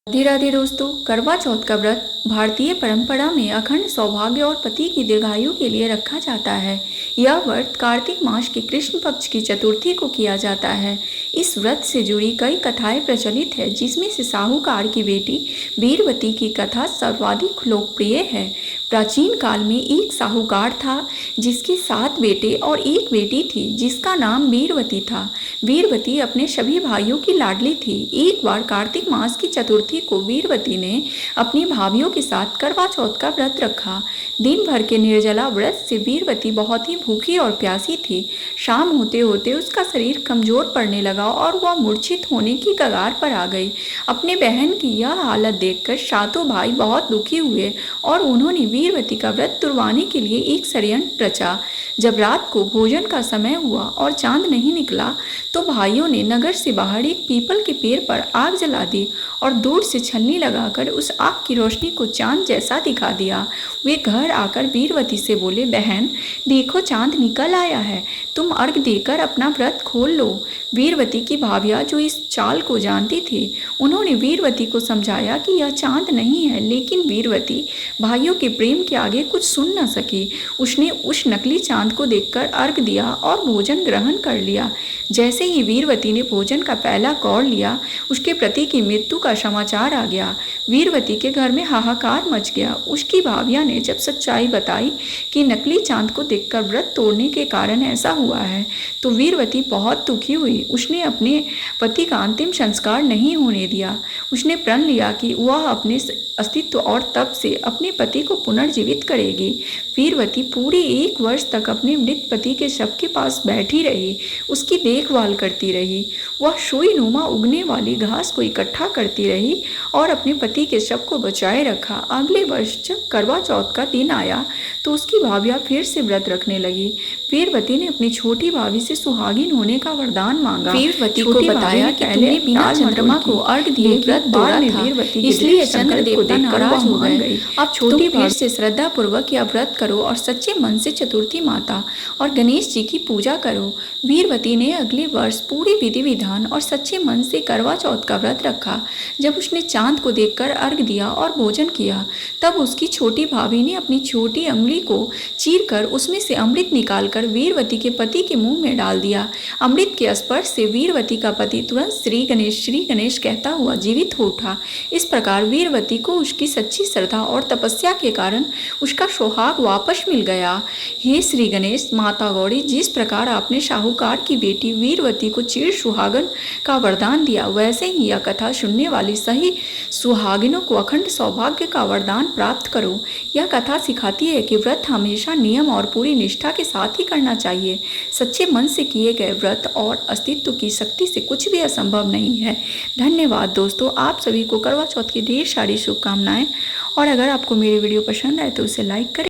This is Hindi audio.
राधे राधे दोस्तों, करवा चौथ का व्रत भारतीय परंपरा में अखंड सौभाग्य और पति की दीर्घायु के लिए रखा जाता है। यह व्रत कार्तिक मास के कृष्ण पक्ष की चतुर्थी को किया जाता है। इस व्रत से जुड़ी कई कथाएं प्रचलित है, जिसमें से साहूकार की बेटी वीरवती की कथा सर्वाधिक लोकप्रिय है। प्राचीन काल में एक साहूकार था जिसके 7 बेटे और एक बेटी थी जिसका नाम वीरवती था। वीरवती अपने सभी भाइयों की लाडली थी। एक बार कार्तिक मास की चतुर्थी को वीरवती ने अपनी भाभियों के साथ करवा चौथ का व्रत रखा। दिन भर के निर्जला व्रत से वीरवती बहुत ही भूखी और प्यासी थी। शाम होते होते उसका शरीर कमजोर पड़ने लगा और वह मूर्छित होने की कगार पर आ गई। अपने बहन की यह हालत देखकर सातों भाई बहुत दुखी हुए और उन्होंने वीरवती का व्रत तुड़वाने के लिए एक षड्यंत्र रचा। जब रात को भोजन का समय हुआ और चांद नहीं निकला तो भाइयों ने नगर से बाहर एक पीपल के पेड़ पर आग जला दी और दूर से छलनी लगाकर उस आग की रोशनी को चांद जैसा दिखा दिया। वे घर आकर वीरवती से बोले, बहन देखो चांद निकल आया है, तुम अर्घ देकर अपना व्रत खोल लो। वीरवती की भाभियां जो इस चाल को जानती थी, उन्होंने वीरवती को समझाया कि यह चांद नहीं है, लेकिन वीरवती भाइयों के प्रेम के आगे कुछ सुन न सकी। उसने उस नकली चांद को देखकर अर्घ दिया और भोजन ग्रहण कर लिया। जैसे ही वीरवती ने भोजन का पहला कौर लिया, उसके पति की मृत्यु का समाचार आ गया। वीरवती के घर में हाहाकार मच गया। उसकी भाभियां ने जब सच्चाई बताई कि नकली चांद को देखकर व्रत तोड़ने के कारण ऐसा हुआ है, तो वीरवती बहुत दुखी हुई। उसने अपने पति का अंतिम संस्कार नहीं होने दिया। उसने प्रण लिया कि वह अपने अस्तित्व और तप से अपने पति को पुनर्जीवित करेगी। वीरवती पूरे 1 वर्ष तक अपने मृत पति के शव के पास बैठी रही, उसकी देखभाल करती रही। वह सुई नुमा उगने वाली घास को इकट्ठा करती रही और अपने पति के शव को बचाए रखा। अगले वर्ष जब करवा चौथ का दिन आया तो उसकी भाभियां फिर से व्रत रखने लगी। वीरवती ने अपनी छोटी भाभी से सुहागिन होने का वरदान मांगा। वीरवती को बताया कि तूने बिना चंद्रमा को अर्घ दिए व्रत तोड़ा था, इसलिए चंद्र देवता नाराज हो गए। अब छोटी भाभी से श्रद्धा पूर्वक यह व्रत करो और सच्चे मन से चतुर्थी माता और गणेश जी की पूजा करो। वीरवती ने अगले वर्ष पूरी विधि विधान और सच्चे मन से करवा चौथ का व्रत रखा। जब उसने चांद को देखकर अर्घ दिया और भोजन किया, तब उसकी छोटी भाभी ने अपनी छोटी अंगुली को चीरकर उसमें से अमृत निकालकर वीरवती के पति के मुंह में डाल दिया। अमृत के स्पर्श से वीरवती का पति तुरंत श्री गणेश कहता हुआ जीवित हो उठा। इस प्रकार वीरवती को उसकी सच्ची श्रद्धा और तपस्या के कारण उसका सुहाग वापस मिल गया। हे श्री गणेश, माता गौरी, जिस प्रकार आपने साहूकार की बेटी वीरवती को चिर सुहागन का वरदान दिया, वैसे ही यह कथा सुनने वाली सही सुहागिनों को अखंड सौभाग्य का वरदान प्राप्त करो। यह कथा सिखाती है कि व्रत हमेशा नियम और पूरी निष्ठा के साथ ही करना चाहिए। सच्चे मन से किए गए व्रत और अस्तित्व की शक्ति से कुछ भी असंभव नहीं है। धन्यवाद दोस्तों, आप सभी को करवा चौथ की ढेर सारी शुभकामनाएं। और अगर आपको मेरी वीडियो पसंद आए तो उसे लाइक करें।